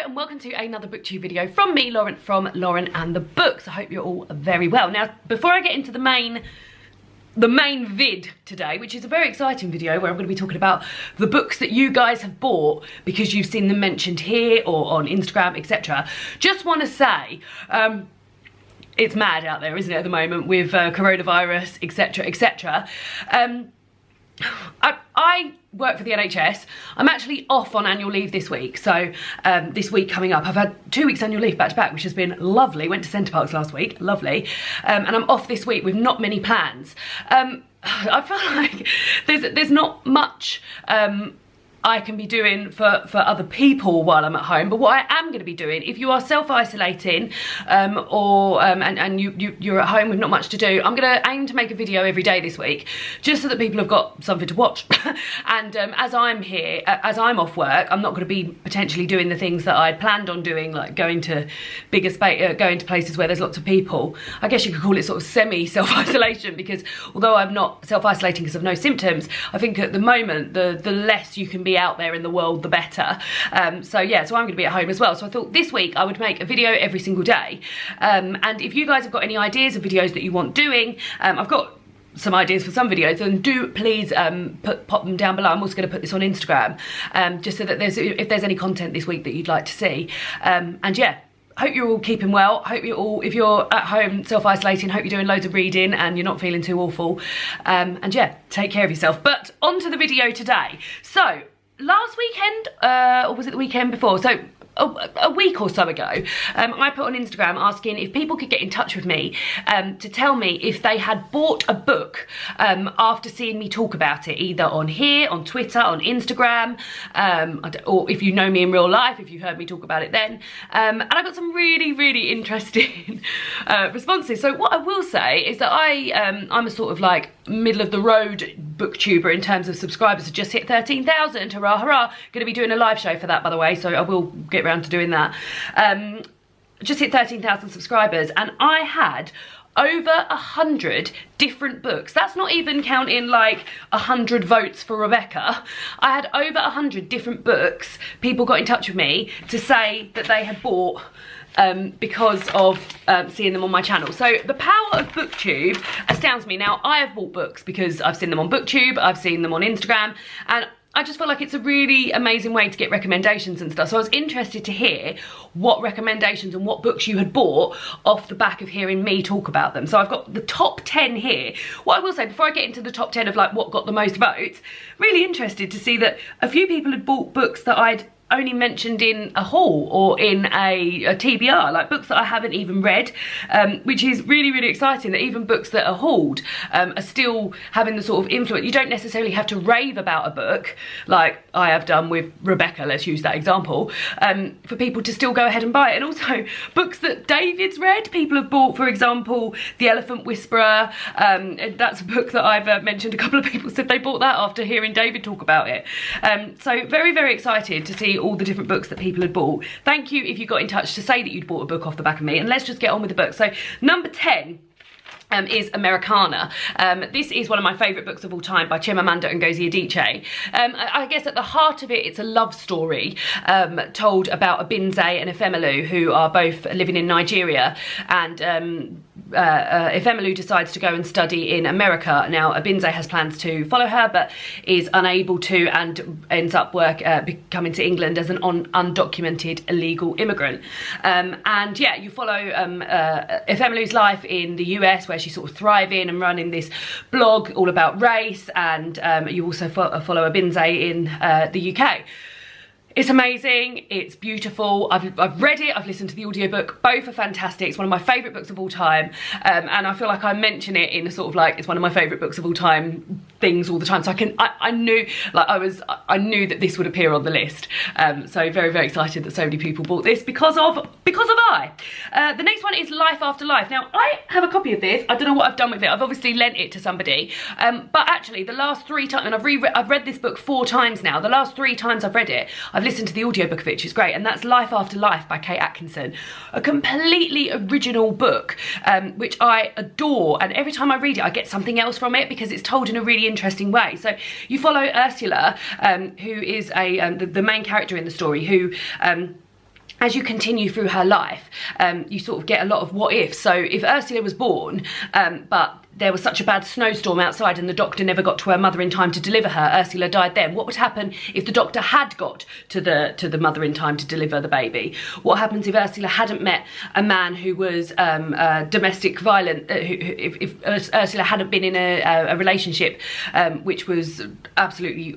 Hello and welcome to another booktube video from me, Lauren, from Lauren and the Books. I hope you're all very well. Now, before I get into the main vid today, which is a very exciting video where I'm going to be talking about the books that you guys have bought because you've seen them mentioned here or on Instagram, etc. Just want to say, it's mad out there, isn't it, at the moment with coronavirus, etc, etc. I work for the NHS. I'm actually off on annual leave this week, so this week coming up I've had 2 weeks annual leave back to back, which has been lovely. Went to Centre Parks last week, lovely, and I'm off this week with not many plans. I feel like there's not much I can be doing for other people while I'm at home, but what I am going to be doing, if you are self-isolating and you're at home with not much to do, I'm going to aim to make a video every day this week, just so that people have got something to watch. And as I'm here, as I'm off work, I'm not going to be potentially doing the things that I'd planned on doing, like going to bigger space, going to places where there's lots of people. I guess you could call it sort of semi-self-isolation, because although I'm not self-isolating because of no symptoms, I think at the moment the less you can be out there in the world, the better. So I'm going to be at home as well. So I thought this week I would make a video every single day. And if you guys have got any ideas of videos that you want doing, I've got some ideas for some videos, and do please pop them down below. I'm also going to put this on Instagram, just so that if there's any content this week that you'd like to see. And yeah, hope you're all keeping well. Hope you're all, if you're at home self-isolating, hope you're doing loads of reading and you're not feeling too awful. And yeah, take care of yourself. But on to the video today. So last weekend, or was it the weekend before? So a week or so ago, I put on Instagram asking if people could get in touch with me to tell me if they had bought a book after seeing me talk about it, either on here, on Twitter, on Instagram, or if you know me in real life, if you heard me talk about it then. And I got some really interesting responses. So what I will say is that I'm a sort of like middle of the road booktuber in terms of subscribers. I just hit 13,000, hurrah hurrah. Going to be doing a live show for that, by the way, so I will get around to doing that. Just hit 13,000 subscribers, and I had over 100 different books. That's not even counting like 100 votes for Rebecca. I had over 100 different books. People got in touch with me to say that they had bought because of seeing them on my channel. So the power of booktube astounds me. Now, I have bought books because I've seen them on booktube, I've seen them on Instagram, and I just feel like it's a really amazing way to get recommendations and stuff. So I was interested to hear what recommendations and what books you had bought off the back of hearing me talk about them. So I've got the top 10 here. What I will say, before I get into the top 10 of like what got the most votes, really interested to see that a few people had bought books that I'd only mentioned in a haul or in a TBR, like books that I haven't even read, which is really exciting, that even books that are hauled are still having the sort of influence. You don't necessarily have to rave about a book like I have done with Rebecca, let's use that example, for people to still go ahead and buy it. And also books that David's read, people have bought, for example, The Elephant Whisperer. That's a book that I've mentioned. A couple of people said they bought that after hearing David talk about it. So very excited to see all the different books that people had bought. Thank you if you got in touch to say that you'd bought a book off the back of me, and let's just get on with the book. So number 10 is Americanah. This is one of my favourite books of all time by Chimamanda Ngozi Adichie. I guess at the heart of it, it's a love story told about Abinze and Efemelu, who are both living in Nigeria, and Efemelu decides to go and study in America. Now, Abinze has plans to follow her, but is unable to, and ends up coming to England as an undocumented illegal immigrant. And yeah, you follow Efemelu's life in the US, where she's sort of thriving and running this blog all about race, and you also follow Abinze in the UK. It's amazing, it's beautiful. I've read it, I've listened to the audiobook, both are fantastic. It's one of my favourite books of all time, and I feel like I mention it in a sort of like, it's one of my favourite books of all time things all the time. So I knew that this would appear on the list. So very excited that so many people bought this because of I. The next one is Life After Life. Now, I have a copy of this. I don't know what I've done with it. I've obviously lent it to somebody, but actually the last 3 times, and I've read this book 4 times now. The last 3 times I've read it, I've listened to the audiobook of it, which is great, and that's Life After Life by Kate Atkinson. A completely original book, which I adore, and every time I read it I get something else from it because it's told in a really interesting way. So you follow Ursula, who is the main character in the story, who as you continue through her life, you sort of get a lot of what ifs. So if Ursula was born, but there was such a bad snowstorm outside and the doctor never got to her mother in time to deliver her, Ursula died then. What would happen if the doctor had got to the mother in time to deliver the baby? What happens if Ursula hadn't met a man who was domestic violent, if Ursula hadn't been in a relationship which was absolutely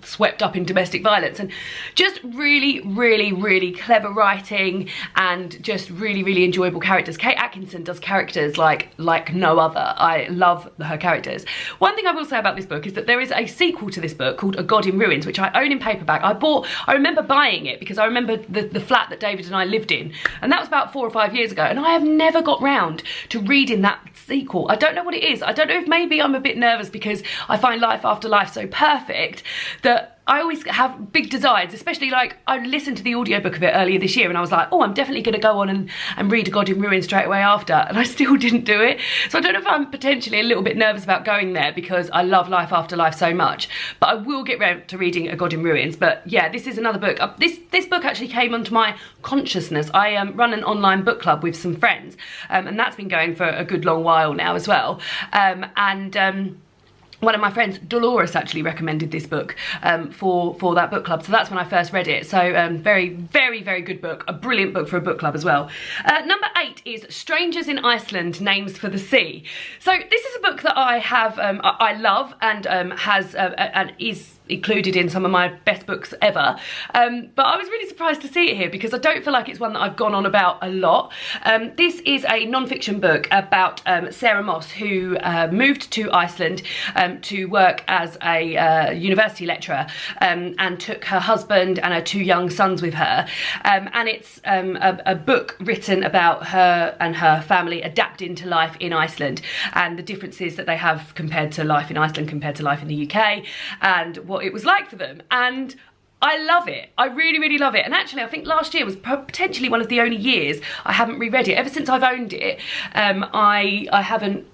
swept up in domestic violence? And just really, really, really clever writing and just really, really enjoyable characters. Kate Atkinson does characters like no other. I love her characters. One thing I will say about this book is that there is a sequel to this book called A God in Ruins, which I own in paperback. I remember buying it because I remember the flat that David and I lived in, and that was about 4 or 5 years ago, and I have never got round to reading that sequel. I don't know what it is. I don't know if maybe I'm a bit nervous because I find Life After Life so perfect that I always have big desires, especially like I listened to the audiobook of it earlier this year and I was like, oh, I'm definitely going to go on and read A God in Ruins straight away after, and I still didn't do it. So I don't know if I'm potentially a little bit nervous about going there because I love Life After Life so much, but I will get round to reading A God in Ruins. But yeah, this is another book. This book actually came onto my consciousness. I run an online book club with some friends, and that's been going for a good long while now as well. One of my friends, Dolores, actually recommended this book for that book club. So that's when I first read it. So very, very, very good book. A brilliant book for a book club as well. Number 8 is Strangers in Iceland, Names for the Sea. So this is a book that I have, I love and and is included in some of my best books ever, but I was really surprised to see it here because I don't feel like it's one that I've gone on about a lot. This is a non-fiction book about Sarah Moss, who moved to Iceland to work as a university lecturer, and took her husband and her 2 young sons with her, and it's a book written about her and her family adapting to life in Iceland and the differences that they have compared to life in Iceland compared to life in the UK, and what it was like for them. And I love it. I really, really love it. And actually, I think last year was potentially one of the only years I haven't reread it. Ever since I've owned it, I've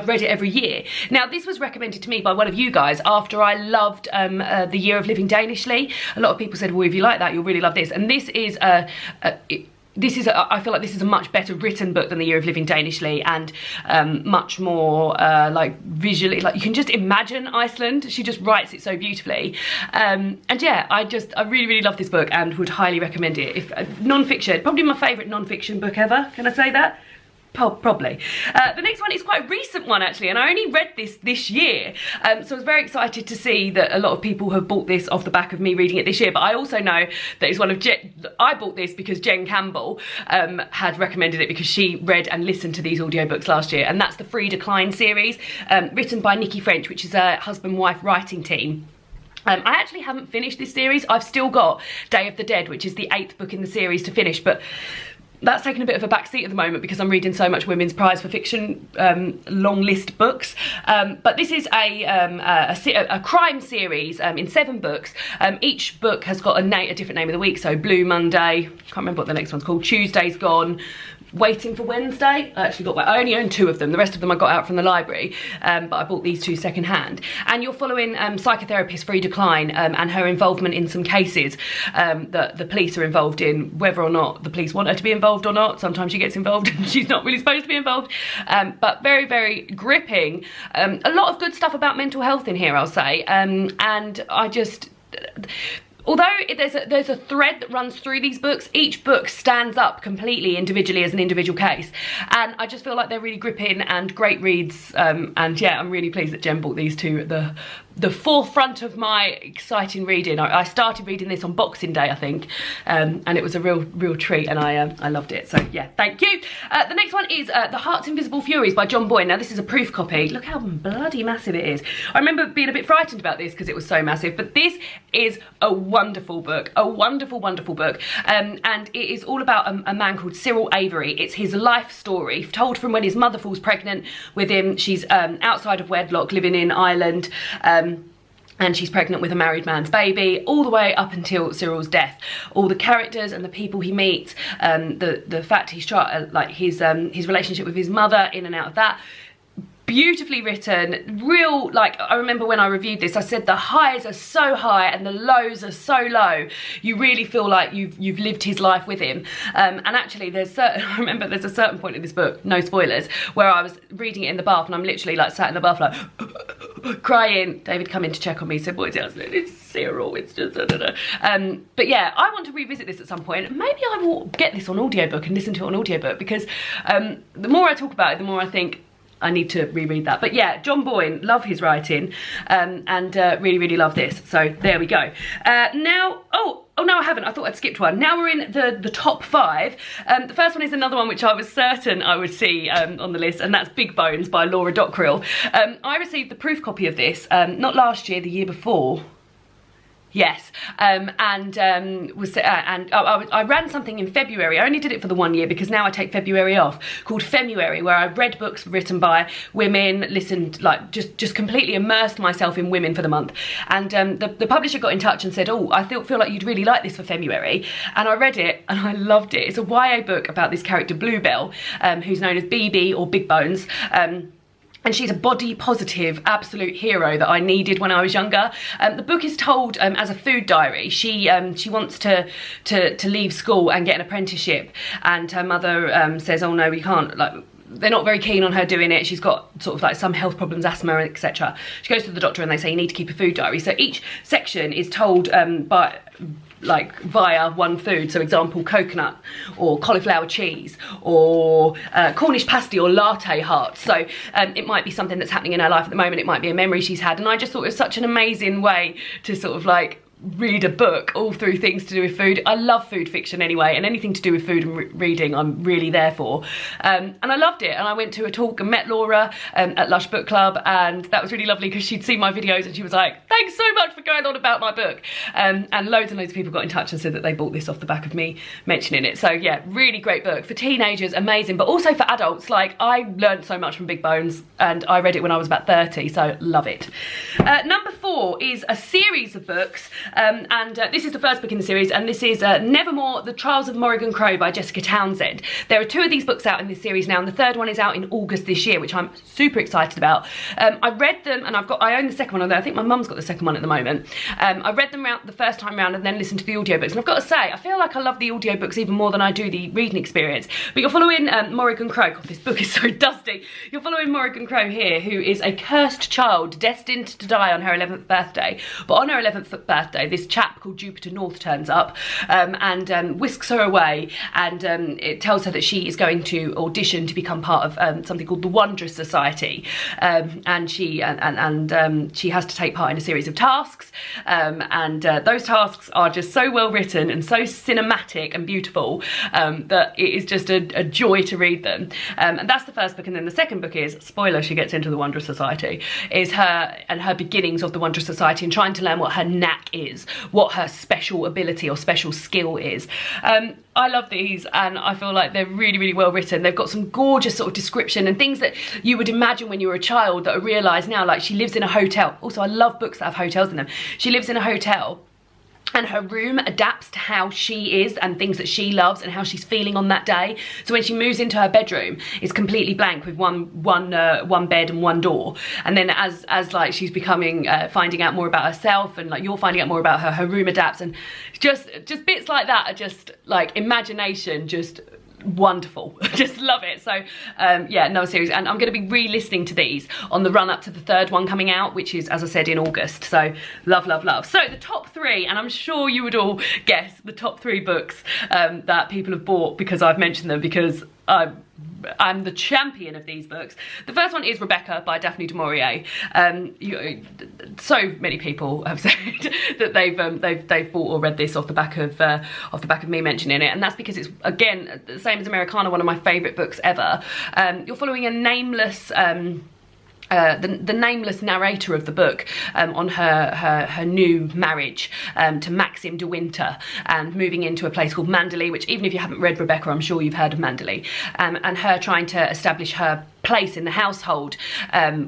read it every year. Now, this was recommended to me by one of you guys after I loved The Year of Living Danishly. A lot of people said, well, if you like that, you'll really love this. And this is I feel like this is a much better written book than The Year of Living Danishly, and much more like visually, like you can just imagine Iceland. She just writes it so beautifully, and yeah, I really, really love this book and would highly recommend it. If non-fiction, probably my favourite non-fiction book ever. Can I say that? Probably. The next one is quite a recent one actually, and I only read this year, so I was very excited to see that a lot of people have bought this off the back of me reading it this year. But I also know that it's one of I bought this because Jen Campbell had recommended it because she read and listened to these audiobooks last year, and that's the Frieda Klein series, written by Nikki French, which is a husband-wife writing team. I actually haven't finished this series. I've still got Day of the Dead, which is the 8th book in the series to finish, but that's taken a bit of a backseat at the moment because I'm reading so much Women's Prize for Fiction long list books. But this is a crime series in 7 books. Each book has got a different name of the week. So Blue Monday, can't remember what the next one's called. Tuesday's Gone. Waiting for Wednesday. I only own 2 of them. The rest of them I got out from the library, but I bought these 2 second hand. And you're following psychotherapist Frieda Klein and her involvement in some cases that the police are involved in, whether or not the police want her to be involved or not. Sometimes she gets involved and she's not really supposed to be involved, but very, very gripping. A lot of good stuff about mental health in here, I'll say, and I just... Although there's a thread that runs through these books, each book stands up completely individually as an individual case, and I just feel like they're really gripping and great reads, and yeah, I'm really pleased that Jen bought these 2 at the forefront of my exciting reading. I started reading this on Boxing Day, I think, and it was a real treat, and I loved it. So yeah, thank you. The next one is The Heart's Invisible Furies by John Boyne. Now this is a proof copy. Look how bloody massive it is. I remember being a bit frightened about this because it was so massive, but this is a wonderful book, a wonderful, wonderful book, and it is all about a man called Cyril Avery. It's his life story, told from when his mother falls pregnant with him. She's outside of wedlock, living in Ireland, and she's pregnant with a married man's baby, all the way up until Cyril's death. All the characters and the people he meets, the fact he's like his relationship with his mother, in and out of that. beautifully written, real, like, I remember when I reviewed this, I said the highs are so high and the lows are so low. You really feel like you've lived his life with him. And actually I remember there's a certain point in this book, no spoilers, where I was reading it in the bath and I'm literally like sat in the bath like crying. David come in to check on me, said, "Boys, it's Cyril, it's just but yeah, I want to revisit this at some point. Maybe I will get this on audiobook and listen to it on audiobook, because the more I talk about it, the more I think I need to reread that. But yeah, John Boyne, love his writing, and really, really love this. So there we go. Now, oh no, I haven't. I thought I'd skipped one. Now we're in the top 5. The first one is another one which I was certain I would see on the list, and that's Big Bones by Laura Dockrill. I received the proof copy of this, not last year, the year before. Yes, I ran something in February. I only did it for the 1 year because now I take February off, called Femuary, where I read books written by women, listened, like just completely immersed myself in women for the month. And the publisher got in touch and said, "Oh, I feel like you'd really like this for Femuary." And I read it and I loved it. It's a YA book about this character Bluebell, who's known as BB or Big Bones. And she's a body positive, absolute hero that I needed when I was younger. The book is told as a food diary. She wants to leave school and get an apprenticeship, and her mother says, "Oh no, we can't." Like, they're not very keen on her doing it. She's got sort of like some health problems, asthma, etc. She goes to the doctor and they say, "You need to keep a food diary." So each section is told via one food. So example, coconut or cauliflower cheese or Cornish pasty or latte heart. So it might be something that's happening in her life at the moment. It might be a memory she's had. And I just thought it was such an amazing way to sort of like read a book all through things to do with food. I love food fiction anyway, and anything to do with food and reading I'm really there for. And I loved it, and I went to a talk and met Laura at Lush Book Club, and that was really lovely because she'd seen my videos and she was like, "Thanks so much for going on about my book." And loads of people got in touch and said that they bought this off the back of me mentioning it. So yeah, really great book for teenagers, amazing, but also for adults. Like, I learned so much from Big Bones, and I read it when I was about 30, so love it. Number 4 is a series of books. This is the first book in the series, and this is Nevermore, The Trials of Morrigan Crow by Jessica Townsend. There are 2 of these books out in this series now, and the third one is out in August this year, which I'm super excited about. I read them, and I own the second one, although I think my mum's got the second one at the moment. I read them the first time round and then listened to the audiobooks, and I've got to say, I feel like I love the audiobooks even more than I do the reading experience. But you're following Morrigan Crow. God, this book is so dusty. You're following Morrigan Crow here, who is a cursed child destined to die on her 11th birthday. But on her 11th birthday, this chap called Jupiter North turns up and whisks her away, and it tells her that she is going to audition to become part of something called the Wondrous Society, and she has to take part in a series of tasks, and those tasks are just so well written and so cinematic and beautiful that it is just a joy to read them. And that's the first book, and then the second book is, spoiler, she gets into the Wondrous Society, is her beginnings of the Wondrous Society and trying to learn what her knack is, what her special ability or special skill is. I love these, and I feel like they're really, really well written. They've got some gorgeous sort of description and things that you would imagine when you were a child that are realised now. Like, she lives in a hotel. Also, I love books that have hotels in them. She lives in a hotel, and her room adapts to how she is and things that she loves and how she's feeling on that day. So when she moves into her bedroom, it's completely blank with one bed and one door. And then as like she's becoming finding out more about herself, and like you're finding out more about her room adapts, and just bits like that are just like imagination, just wonderful. Just love it. So yeah, another series, and I'm going to be re-listening to these on the run up to the third one coming out, which is, as I said, in August. So love, love, love. So the top 3, and I'm sure you would all guess the top 3 books that people have bought because I've mentioned them, because I'm the champion of these books. The first one is Rebecca by Daphne du Maurier. So many people have said that they've bought or read this off the back of me mentioning it, and that's because it's, again, the same as Americanah, one of my favourite books ever. You're following a nameless the nameless narrator of the book on her new marriage to Maxim de Winter, and moving into a place called Manderley, which, even if you haven't read Rebecca, I'm sure you've heard of Manderley, and her trying to establish her place in the household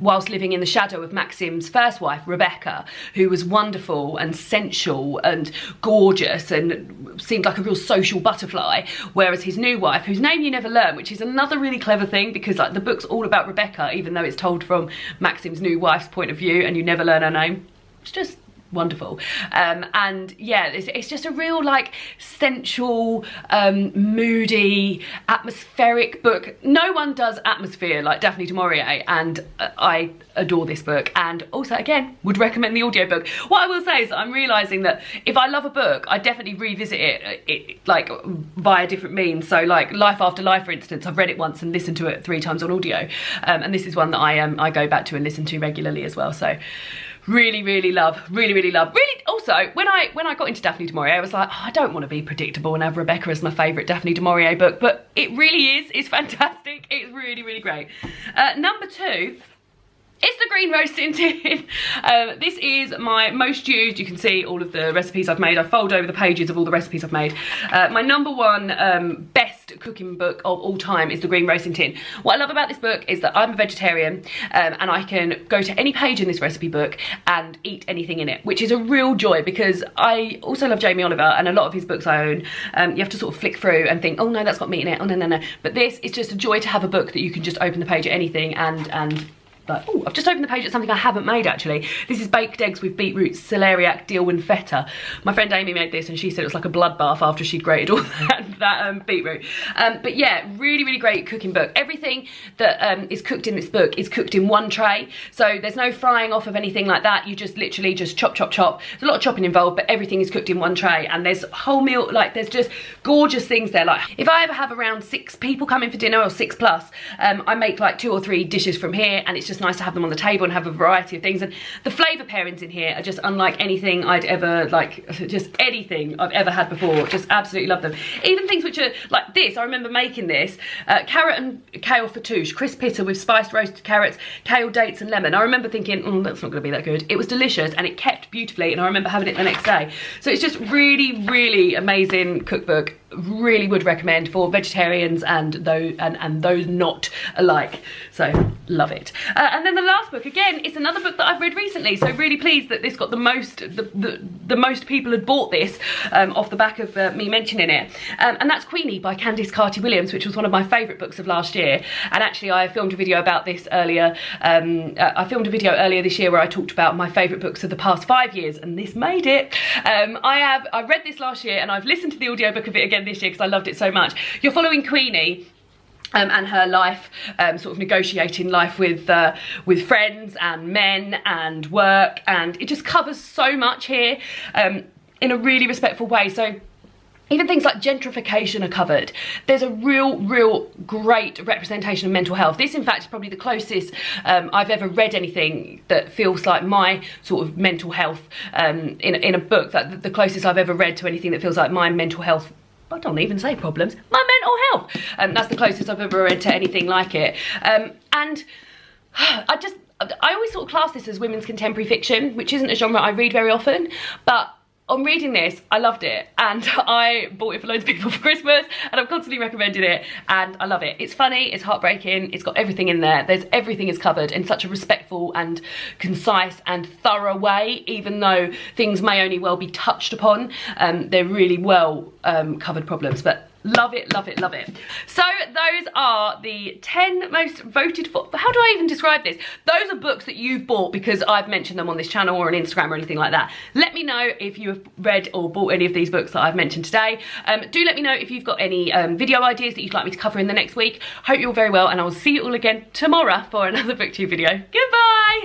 whilst living in the shadow of Maxim's first wife, Rebecca, who was wonderful and sensual and gorgeous and seemed like a real social butterfly, whereas his new wife, whose name you never learn, which is another really clever thing, because like the book's all about Rebecca, even though it's told from Maxim's new wife's point of view, and you never learn her name. It's just wonderful. And yeah, it's just a real like sensual, moody, atmospheric book. No one does atmosphere like Daphne du Maurier, and I adore this book, and also again would recommend the audiobook. What I will say is that I'm realizing that if I love a book, I definitely revisit it like via different means. So like Life After Life, for instance, I've read it once and listened to it 3 times on audio, and this is one that I go back to and listen to regularly as well. So really love, really also when I got into Daphne du Maurier, I was like, oh, I don't want to be predictable and have Rebecca as my favourite Daphne du Maurier book, but it really is. It's fantastic. It's really great. Number 2, it's the Green Roasting Tin. This is my most used. You can see all of the recipes I've made. I fold over the pages of all the recipes I've made. My number 1 best cooking book of all time is the Green Roasting Tin. What I love about this book is that I'm a vegetarian, and I can go to any page in this recipe book and eat anything in it, which is a real joy, because I also love Jamie Oliver, and a lot of his books I own. You have to sort of flick through and think, oh no, that's got meat in it. Oh no. But this is just a joy to have a book that you can just open the page at anything and like, oh, I've just opened the page at something I haven't made actually. This is baked eggs with beetroot, celeriac, dill and feta. My friend Amy made this and she said it was like a bloodbath after she'd grated all that beetroot. But yeah, really great cooking book. Everything that is cooked in this book is cooked in one tray. So there's no frying off of anything like that. You just literally just chop. There's a lot of chopping involved, but everything is cooked in one tray. And there's whole meal, like there's just gorgeous things there. Like if I ever have around 6 people coming for dinner, or 6 plus, I make like 2 or 3 dishes from here, and it's just nice to have them on the table and have a variety of things. And the flavour pairings in here are just unlike anything I'd ever, like, just anything I've ever had before. Just absolutely love them. Even things which are like this, I remember making this, carrot and kale fattoush, crisp pitta with spiced roasted carrots, kale, dates and lemon. I remember thinking, that's not going to be that good. It was delicious and it kept beautifully, and I remember having it the next day. So it's just really amazing cookbook. Really would recommend for vegetarians and those not alike. So love it. And then the last book, again, it's another book that I've read recently, so really pleased that this got the most people had bought this off the back of me mentioning it, and that's Queenie by Candice Carty-Williams, which was one of my favourite books of last year. And actually I filmed a video about this earlier. I filmed a video earlier this year where I talked about my favourite books of the past 5 years, and this made it. I read this last year and I've listened to the audiobook of it again this year because I loved it so much. You're following Queenie and her life, sort of negotiating life with friends and men and work, and it just covers so much here in a really respectful way. So even things like gentrification are covered. There's a real great representation of mental health. This, in fact, is probably the closest I've ever read anything that feels like my sort of mental health in a book. That the closest I've ever read to anything that feels like my mental health. I don't even say problems. My mental health. That's the closest I've ever read to anything like it. And I always sort of class this as women's contemporary fiction, which isn't a genre I read very often, but on reading this, I loved it, and I bought it for loads of people for Christmas, and I'm constantly recommending it, and I love it. It's funny, it's heartbreaking, it's got everything in there. Everything is covered in such a respectful and concise and thorough way, even though things may only well be touched upon. They're really well covered problems, but love it. So those are the 10 most voted for. How do I even describe this? Those are books that you've bought because I've mentioned them on this channel or on Instagram or anything like that. Let me know if you have read or bought any of these books that I've mentioned today. Do let me know if you've got any video ideas that you'd like me to cover in the next week. Hope you're very well, and I will see you all again tomorrow for another booktube video. Goodbye.